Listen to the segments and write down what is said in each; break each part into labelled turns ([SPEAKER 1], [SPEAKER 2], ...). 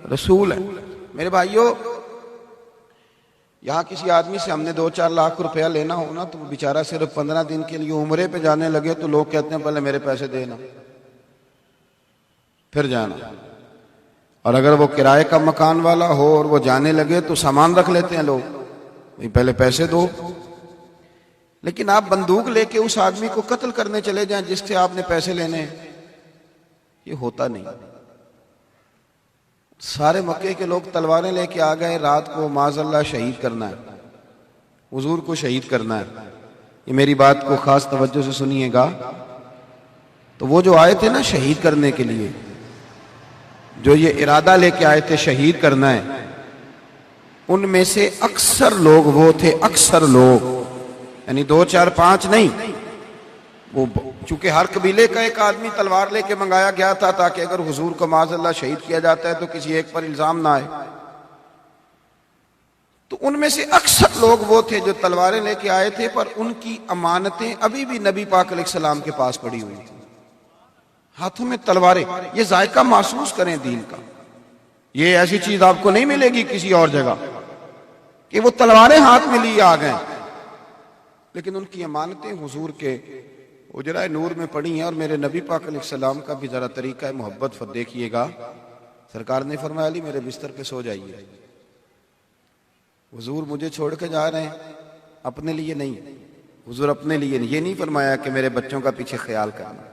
[SPEAKER 1] रसूल है। मेरे भाइयों, यहाँ किसी आदमी से हमने 2-4 लाख रुपया लेना हो ना, तो बेचारा सिर्फ 15 दिन के लिए उम्रे पे जाने लगे तो लोग कहते हैं पहले मेरे पैसे देना फिर जाना। और अगर वो किराए का मकान वाला हो और वो जाने लगे तो सामान रख लेते हैं लोग, भाई पहले पैसे दो। लेकिन आप बंदूक लेके उस आदमी को कत्ल करने चले जाएं जिससे आपने पैसे लेने, ये होता नहीं। सारे मक्के के लोग तलवारें लेके आ गए, रात को माज़अल्लाह शहीद करना है, हुजूर को शहीद करना है। ये मेरी बात को खास तवज्जो से सुनिएगा। तो वो जो आए थे ना शहीद करने के लिए, जो ये इरादा लेके आए थे शहीद करना है, उनमें से अक्सर लोग वो थे, अक्सर लोग, यानी 2, 4, 5 नहीं, वो चूंकि हर कबीले का एक आदमी तलवार लेके मंगाया गया था ताकि अगर हुजूर को माज़अल्लाह शहीद किया जाता है तो किसी एक पर इल्जाम ना आए। तो उनमें से अक्सर लोग वो थे जो तलवारें लेके आए थे, पर उनकी अमानतें अभी भी नबी पाक अलैहिस्सलाम के पास पड़ी हुई थी, हाथों में तलवारें। ये जायका महसूस करें दीन का, ये ऐसी चीज आपको नहीं मिलेगी किसी और जगह कि वो तलवारें हाथ में लिए आ गए, लेकिन उनकी अमानतें हुजूर के उजराए नूर में पड़ी हैं। और मेरे नबी पाक अलैहिस्सलाम का भी जरा तरीका मोहब्बत देखिएगा। सरकार ने फरमाया अली मेरे बिस्तर पे सो जाइए। हुजूर मुझे छोड़ के जा रहे हैं, अपने लिए नहीं, हुजूर अपने लिए नहीं। ये नहीं फरमाया कि मेरे बच्चों का पीछे ख्याल करना,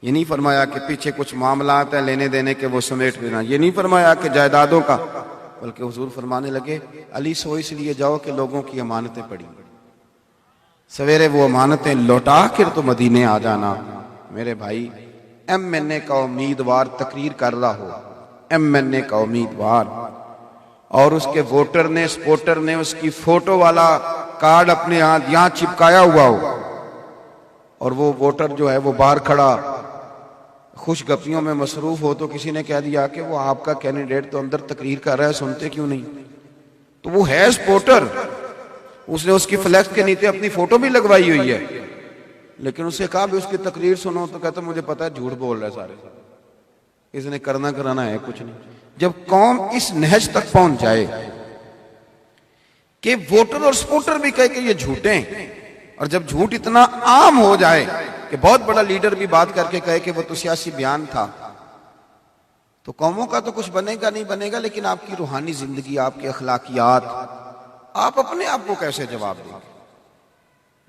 [SPEAKER 1] ये नहीं फरमाया कि पीछे कुछ मामलात है लेने देने के वो समेट लेना, ये नहीं फरमाया कि जायदादों का, बल्कि हुजूर फरमाने लगे अली सो इसलिए जाओ कि लोगों की अमानतें पड़ी, सवेरे वो अमानतें लौटा कर तो मदीने आ जाना। मेरे भाई, MNA का उम्मीदवार तकरीर कर रहा हो, MNA का उम्मीदवार, और उसके वोटर ने, सपोर्टर ने उसकी फोटो वाला कार्ड अपने हाथ यहां चिपकाया हुआ हो, और वो वोटर जो है वो बाहर खड़ा खुशगपियों में मसरूफ हो, तो किसी ने कह दिया कि वो आपका कैंडिडेट तो अंदर तकरीर कर रहा है, सुनते क्यों नहीं? तो वो है सपोर्टर, उसने उसकी फ्लैक्स के नीचे अपनी फोटो भी लगवाई हुई है, लेकिन उससे कहा भी उसकी तकरीर सुनो, तो कहता मुझे पता है झूठ बोल रहा है सारे, इसने करना कराना है कुछ नहीं। जब कौम इस नहज तक पहुंच जाए कि वोटर और सपोर्टर भी कहे कि ये झूठे हैं, और जब झूठ इतना आम हो जाए कि बहुत बड़ा लीडर भी बात करके कहे कि वो तो सियासी बयान था, तो कौमों का तो कुछ बनेगा नहीं बनेगा, लेकिन आपकी रूहानी जिंदगी, आपके अखलाकियात, आप अपने आप को कैसे जवाब देंगे?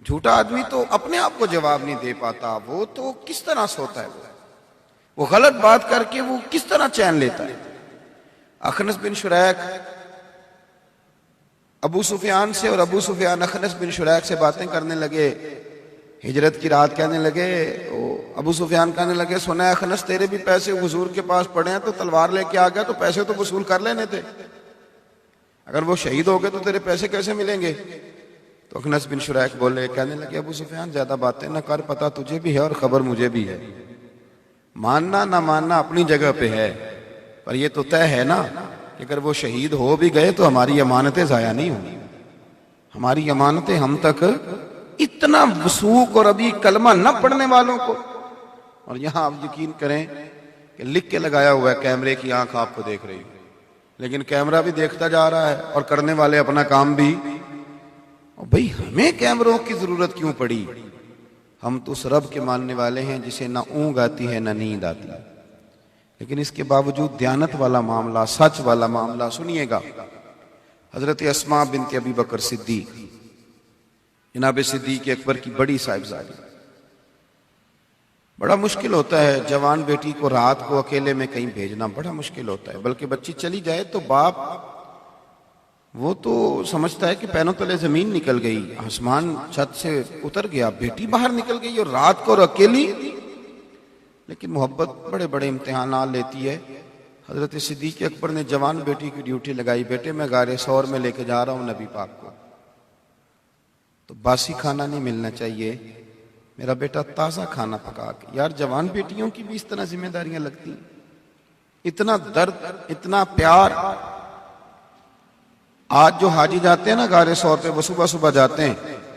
[SPEAKER 1] झूठा आदमी तो अपने आप को जवाब नहीं दे पाता, वो तो किस तरह सोता है, वो गलत बात करके वो किस तरह चैन लेता है। अखनस बिन शुरैक अबू सुफियान से, और अबू सुफियान अखनस बिन शुरैक से बातें करने लगे, हिजरत की रात कहने लगे, अबू सुफियान कहने लगे सुना है अखनस तेरे भी पैसे हुजूर के पास पड़े हैं, तो तलवार लेके आ गया तो पैसे तो वसूल कर लेने थे, अगर वो शहीद हो गए तो तेरे पैसे कैसे मिलेंगे? तो अखनस बिन शुरैक बोले, कहने लगे अबू सुफियान ज्यादा बातें ना कर, पता तुझे भी है और खबर मुझे भी है, मानना ना मानना अपनी जगह पे है, पर ये तो तय है ना कि अगर वो शहीद हो भी गए तो हमारी अमानतें जाया नहीं होंगी, हमारी अमानतें हम तक इतना वसूक, और अभी कलमा न पढ़ने वालों को, और यहां आप यकीन करें कि लिख के लगाया हुआ है कैमरे की आंख आपको देख रही है, लेकिन कैमरा भी देखता जा रहा है और करने वाले अपना काम भी। और भाई हमें कैमरों की जरूरत क्यों पड़ी? हम तो उस रब के मानने वाले हैं जिसे ना ऊँग आती है ना नींद आती है, लेकिन इसके बावजूद दयानत वाला मामला, सच वाला मामला सुनिएगा। हजरत अस्मा बिनत अबी बकर सिद्दीक, जनाब सिद्दीक अकबर की बड़ी साहिबजादी, बड़ा मुश्किल होता है जवान बेटी को रात को अकेले में कहीं भेजना, बड़ा मुश्किल होता है, बल्कि बच्ची चली जाए तो बाप वो तो समझता है कि पैरों तले जमीन निकल गई, आसमान छत से उतर गया, बेटी बाहर निकल गई और रात को और अकेली। लेकिन मोहब्बत बड़े बड़े इम्तिहान लेती है। हजरत सिद्दीक अकबर ने जवान बेटी की ड्यूटी लगाई, बेटे मैं गारे सौर में लेके जा रहा हूं नबी पाक को, तो बासी खाना नहीं मिलना चाहिए, मेरा बेटा ताजा खाना पका के। यार जवान बेटियों की भी इस तरह जिम्मेदारियां लगती हैं, इतना दर्द, इतना प्यार। आज जो हाजी जाते हैं ना गारे सौर पे, वो सुबह सुबह जाते हैं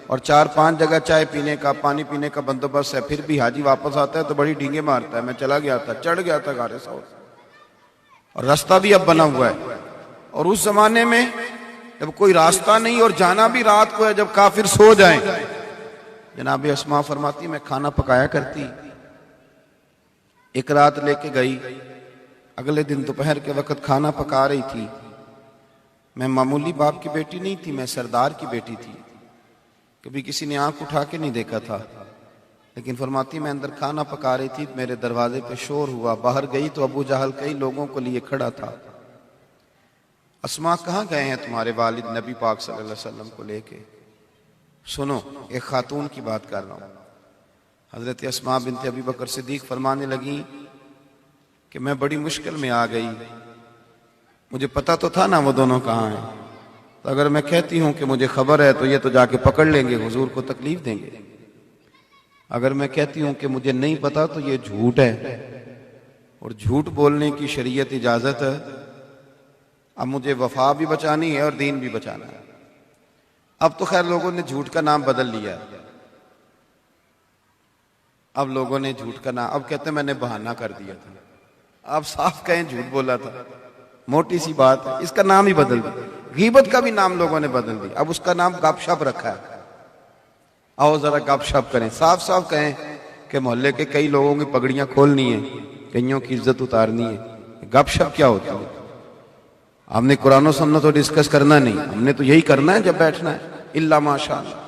[SPEAKER 1] और 4-5 जगह चाय पीने का, पानी पीने का बंदोबस्त है, फिर भी हाजी वापस आता है तो बड़ी डींगे मारता है, मैं चला गया था, चढ़ गया था गारे सौर, और रास्ता भी अब बना हुआ है। और उस जमाने में जब कोई रास्ता नहीं और जाना भी रात को है, जब काफिर सो जाएं, जनाब अस्मा फरमाती मैं खाना पकाया करती। एक रात लेके गई, अगले दिन दोपहर के वक्त खाना पका रही थी। मैं मामूली बाप की बेटी नहीं थी, मैं सरदार की बेटी थी। कभी किसी ने आंख उठा के नहीं देखा था, लेकिन फरमाती मैं अंदर खाना पका रही थी, मेरे दरवाजे पे शोर हुआ। बाहर गई तो अबू जहल कई लोगों को लिए खड़ा था। अस्मा कहाँ गए हैं तुम्हारे वालिद नबी पाक सल्लल्लाहु अलैहि वसल्लम को लेके? सुनो, एक खातून की बात कर रहा हूँ। हजरत अस्मा बिनत अबी बकर सिद्दीक फरमाने लगी कि मैं बड़ी मुश्किल में आ गई। मुझे पता तो था ना वो दोनों कहाँ हैं, तो अगर मैं कहती हूँ कि मुझे खबर है तो ये तो जाके पकड़ लेंगे, हुजूर को तकलीफ देंगे। अगर मैं कहती हूँ कि मुझे नहीं पता तो ये झूठ है, और झूठ बोलने की शरीयत इजाजत है। अब मुझे वफा भी बचानी है और दीन भी बचाना है। अब तो खैर लोगों ने झूठ का नाम बदल लिया है। अब लोगों ने झूठ का नाम, अब कहते मैंने बहाना कर दिया था। अब साफ कहें झूठ बोला था, मोटी सी बात है, इसका नाम ही बदल दिया। गीबत का भी नाम लोगों ने बदल दिया, अब उसका नाम गपशप रखा है। आओ जरा गपशप करें, साफ साफ कहें कि मोहल्ले के कई लोगों की पगड़ियां खोलनी है, कईयों की इज्जत उतारनी है। गपशप क्या होता है? हमने कुरान और सुन्नत तो डिस्कस करना नहीं, हमने तो यही करना है जब बैठना है, इल्ला माशाअल्लाह।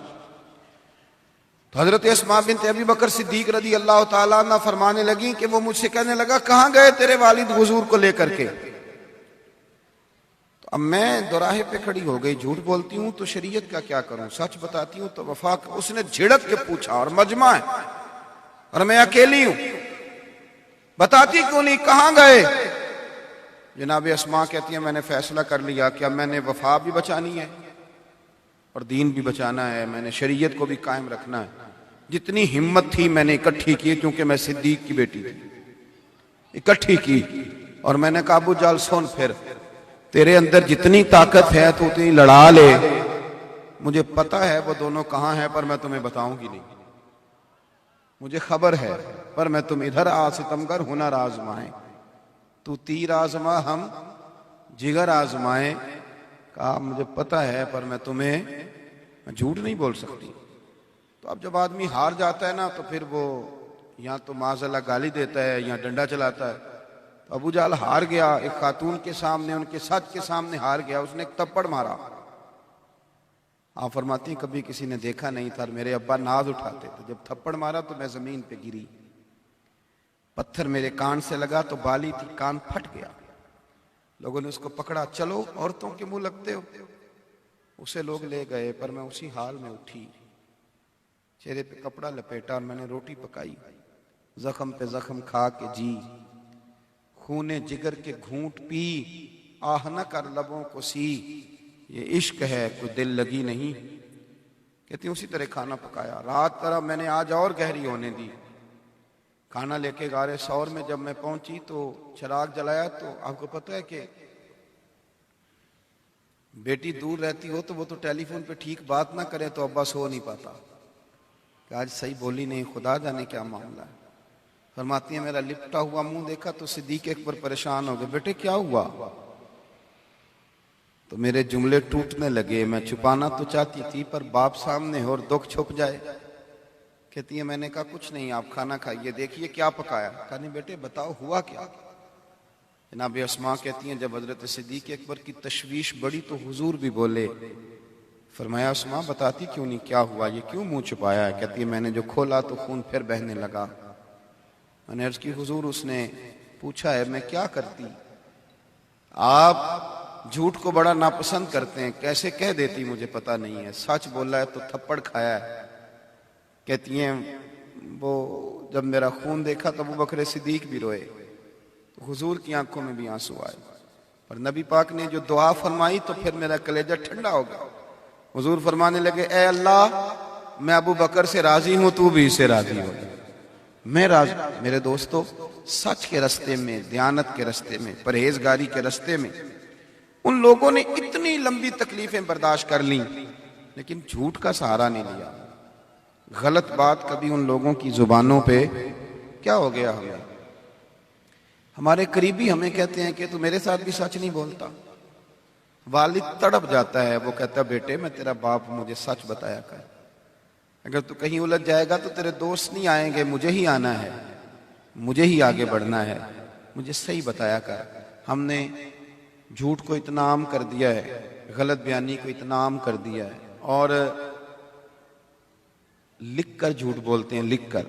[SPEAKER 1] तो हजरत अस्मा बिनत अबी बकर सिद्दीक रदी अल्लाह ताला अन्हा फरमाने लगी कि वो मुझसे कहने लगा कहां गए तेरे वालिद हुजूर को लेकर के? तो अब मैं दोराहे पे खड़ी हो गई, झूठ बोलती हूं तो शरीयत का क्या करूं, सच बताती हूं तो वफा। उसने झिड़क के पूछा, और मजमा है और मैं अकेली हूं, बताती क्यों नहीं, कहां गए? जनाब अस्मा कहती है मैंने फैसला कर लिया कि अब मैंने वफा भी बचानी है और दीन भी बचाना है, मैंने शरीयत को भी कायम रखना है। जितनी हिम्मत थी मैंने इकट्ठी की, क्योंकि मैं सिद्दीक की बेटी थी, इकट्ठी की। और मैंने कहा अबू जाल सुन, फिर तेरे अंदर जितनी ताकत है तो उतनी लड़ा ले। मुझे पता है वो दोनों कहां हैं, पर मैं तुम्हें बताऊंगी नहीं। मुझे खबर है, पर मैं तुम इधर आ सितमगर हुनर आजमाए, तू तीर आजमा हम जिगर आजमाए। कहा मुझे पता है, पर मैं तुम्हें झूठ नहीं बोल सकती। तो अब जब आदमी हार जाता है ना, तो फिर वो या तो माज़अल्लाह गाली देता है या डंडा चलाता है। तो अबू जाल हार गया, एक खातून के सामने, उनके सच के सामने हार गया। उसने एक थप्पड़ मारा। आप फरमाती कभी किसी ने देखा नहीं था, मेरे अब्बा नाज उठाते थे, जब थप्पड़ मारा तो मैं जमीन पे गिरी, पत्थर मेरे कान से लगा तो बाली थी, कान फट गया। लोगों ने उसको पकड़ा, चलो औरतों के मुंह लगते हो। उसे लोग ले गए, पर मैं उसी हाल में उठी, चेहरे पे कपड़ा लपेटा और मैंने रोटी पकाई, जख्म पे जख्म खा के जी, खूने जिगर के घूंट पी, आह न कर लबों को सी, ये इश्क है कोई दिल लगी नहीं। कहती उसी तरह खाना पकाया। रात तरह मैंने आज और गहरी होने दी। खाना लेके गारे सौर में जब मैं पहुंची तो चिराग जलाया, तो आपको पता है कि बेटी दूर रहती हो तो वो तो टेलीफोन पे ठीक बात ना करे तो अब्बा सो नहीं पाता कि आज सही बोली नहीं, खुदा जाने क्या मामला है। फरमाती है मेरा लिपटा हुआ मुंह देखा तो सिद्दीक अकबर परेशान हो गए, बेटे क्या हुआ? तो मेरे जुमले टूटने लगे। मैं छुपाना तो चाहती थी, पर बाप सामने हो और दुख छुप जाए। कहती है मैंने कहा कुछ नहीं, आप खाना खाइए, देखिए क्या पकाया। कहा नहीं बेटे बताओ हुआ क्या? जनाब अस्मा कहती हैं जब हजरत सिद्दीक अकबर की तशवीश बढ़ी तो हुजूर भी बोले। फरमाया अस्मा बताती क्यों नहीं, क्या हुआ, ये क्यों मुंह छुपाया है? कहती है मैंने जो खोला तो खून फिर बहने लगा। मैंने अर्ज की हुजूर उसने पूछा है मैं क्या करती? आप झूठ को बड़ा नापसंद करते हैं, कैसे कह देती मुझे पता नहीं है, सच बोला है तो थप्पड़ खाया है। कहती हैं वो जब मेरा खून देखा तो अबू बकर सिद्दीक भी रोए, तो हुजूर की आंखों में भी आंसू आए। पर नबी पाक ने जो दुआ फरमाई तो फिर मेरा कलेजा ठंडा हो गया। हुजूर फरमाने लगे ए अल्लाह मैं अबू बकर से राजी हूं, तू भी इससे राजी हो। मैं राजी। मेरे दोस्तों सच के रास्ते में, दयानत के रास्ते में, परहेजगारी के रास्ते में उन लोगों ने इतनी लंबी तकलीफें बर्दाश्त कर ली, लेकिन झूठ का सहारा नहीं लिया। गलत बात कभी उन लोगों की जुबानों पे क्या हो गया? हमारे करीबी हमें कहते हैं कि तू मेरे साथ भी सच नहीं बोलता। वालिद तड़प जाता है, वो कहता है बेटे मैं तेरा बाप, मुझे सच बताया कर। अगर तू कहीं उलझ जाएगा तो तेरे दोस्त नहीं आएंगे, मुझे ही आना है, मुझे ही आगे बढ़ना है, मुझे सही बताया कर। हमने झूठ को इतना आम कर दिया है, गलत बयानी को इतना आम कर दिया है, और लिख कर झूठ बोलते हैं। लिख कर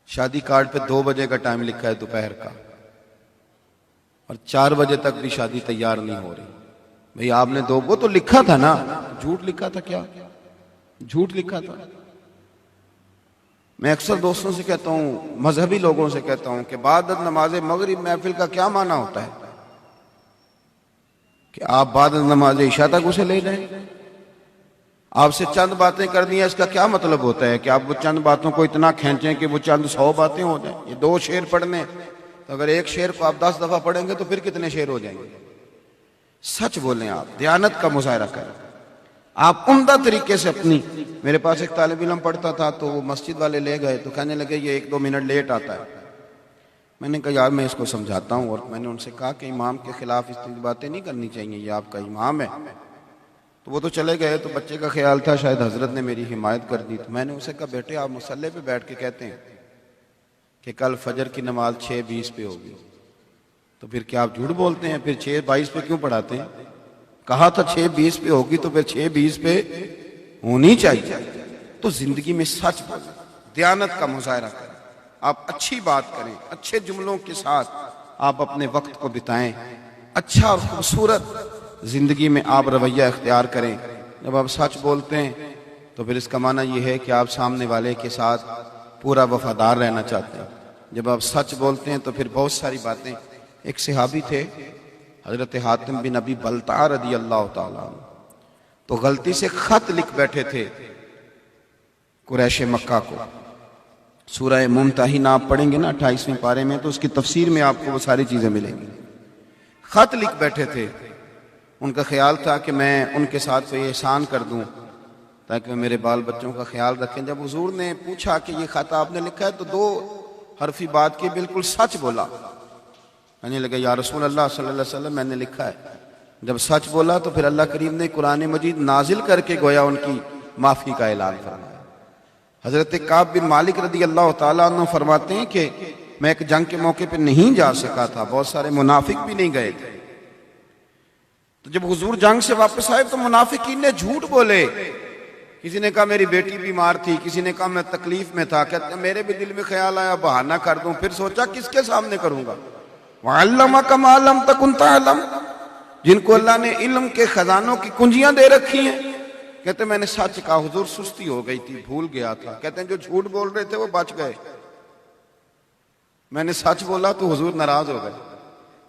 [SPEAKER 1] शादी कार्ड पे 2 बजे का टाइम लिखा है दोपहर का, और 4 बजे तक भी शादी तैयार नहीं हो रही। भाई आपने वो तो लिखा था ना, झूठ लिखा था। क्या झूठ लिखा था? मैं अक्सर दोस्तों से कहता हूं, मजहबी लोगों से कहता हूं कि बाद नमाज मगरिब महफिल का क्या माना होता है कि आप बाद नमाज इशा तक उसे ले जाएं? आपसे चंद बातें करनी है, इसका क्या मतलब होता है कि आप वो चंद बातों को इतना खींचें कि वो चंद 100 बातें हो जाएं? ये 2 शेर पढ़ने, तो अगर एक शेर को आप 10 दफा पढ़ेंगे तो फिर कितने शेर हो जाएंगे? सच बोलें, आप दयानत का मुजाहरा करें, आप उम्दा तरीके से अपनी। मेरे पास एक तालिब इल्म पढ़ता था, तो वो मस्जिद वाले ले गए तो कहने लगे ये 1-2 मिनट लेट आता है। मैंने कहा यार मैं इसको समझाता हूँ, और मैंने उनसे कहा कि इमाम के खिलाफ इस तरह की बातें नहीं करनी चाहिए, ये आपका इमाम है। तो वो तो चले गए, तो बच्चे का ख्याल था शायद हजरत ने मेरी हिमायत कर दी। तो मैंने उसे कहा बेटे आप मुसल्ले पे बैठ के कहते हैं कि कल फजर की नमाज 6:20 पे होगी, तो फिर क्या आप झूठ बोलते हैं? फिर 6:22 पे क्यों पढ़ाते हैं? कहा था 6:20 पे होगी, तो फिर 6:20 पे होनी चाहिए। तो जिंदगी में सच बोलें, दयानत का मुजाहरा करें, आप अच्छी बात करें, अच्छे जुमलों के साथ आप अपने वक्त को बिताएं, अच्छा और खूबसूरत जिंदगी में आप रवैया इख्तियार करें। जब आप सच बोलते हैं तो फिर इसका माना यह है कि आप सामने वाले के साथ पूरा वफादार रहना चाहते हैं। जब आप सच बोलते हैं तो फिर बहुत सारी बातें। एक सहाबी थे हजरत हातिम बिन अबी बलता रदी अल्लाह ताला, तो गलती से खत लिख बैठे थे कुरैश मक्का को। सूरह मुमतहिना आप पढ़ेंगे ना 28वें पारे में, तो उसकी तफसीर में आपको वो सारी चीजें मिलेंगी। खत लिख बैठे थे, उनका ख्याल था कि मैं उनके साथ कोई एहसान कर दूं ताकि वो मेरे बाल बच्चों का ख्याल रखें। जब हुजूर ने पूछा कि ये खत आपने लिखा है, तो 2 हरफी बात की, बिल्कुल सच बोला। कहने लगे या रसूल अल्लाह सल्लल्लाहु अलैहि वसल्लम मैंने लिखा है। जब सच बोला तो फिर अल्लाह करीम ने कुरान मजीद नाजिल करके गोया उनकी माफी का ऐलान फरमाया। हजरत काब बिन मालिक रदी अल्लाह ताला अन्हु फरमाते हैं कि मैं एक जंग के मौके पर नहीं जा सका था, बहुत सारे मुनाफिक भी नहीं गए थे। तो जब हुजूर जंग से वापस आए तो मुनाफिकीन ने झूठ बोले। किसी ने कहा मेरी बेटी बीमार थी, किसी ने कहा मैं तकलीफ में था। कहते मेरे भी दिल में ख्याल आया बहाना कर दूं, फिर सोचा किसके सामने करूंगा। वअल्लमका मा लम तकुन तअलम, जिनको अल्लाह ने इल्म के खजानों की कुंजियां दे रखी हैं। कहते मैंने सच कहा हुजूर, सुस्ती हो गई थी, भूल गया था। कहते हैं जो झूठ बोल रहे थे वो बच गए, मैंने सच बोला तो हुजूर नाराज हो गए।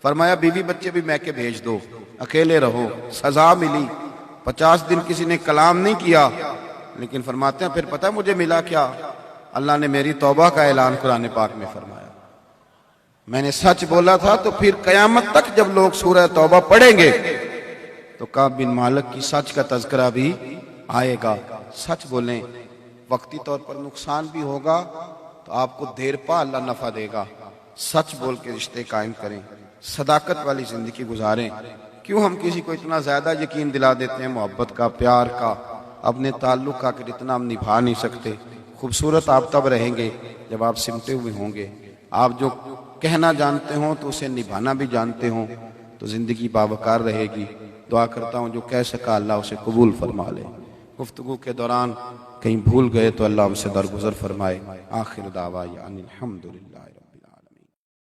[SPEAKER 1] फरमाया बीवी बच्चे भी मैके भेज दो, अकेले रहो। सजा मिली, 50 दिन किसी ने कलाम नहीं किया, लेकिन फरमाते हैं फिर पता है मुझे मिला क्या? अल्लाह ने मेरी तौबा का ऐलान कुरान पाक में फरमाया। मैंने सच बोला था। तो फिर कयामत तक जब लोग सूरह तौबा पढ़ेंगे तो काब बिन मालिक की सच का तज़किरा भी आएगा। सच बोलें, वक्ती तौर पर नुकसान भी होगा तो आपको देर पा अल्लाह नफा देगा। सच बोल के रिश्ते कायम करें, सदाकत वाली जिंदगी गुजारें। क्यों हम किसी को इतना ज्यादा यकीन दिला देते हैं मोहब्बत का, प्यार का, अपने ताल्लुक का, कि इतना हम निभा नहीं सकते। खूबसूरत आप तब रहेंगे जब आप सिमटे हुए होंगे। आप जो कहना जानते हो तो उसे निभाना भी जानते हो, तो जिंदगी बावकार रहेगी। दुआ करता हूँ जो कह सका अल्लाह उसे कबूल फरमा ले। गुफ्तगू के दौरान कहीं भूल गए तो अल्लाह हमसे दरगुजर फरमाए। आखिर दावा यानी अल्हम्दुलिल्लाह।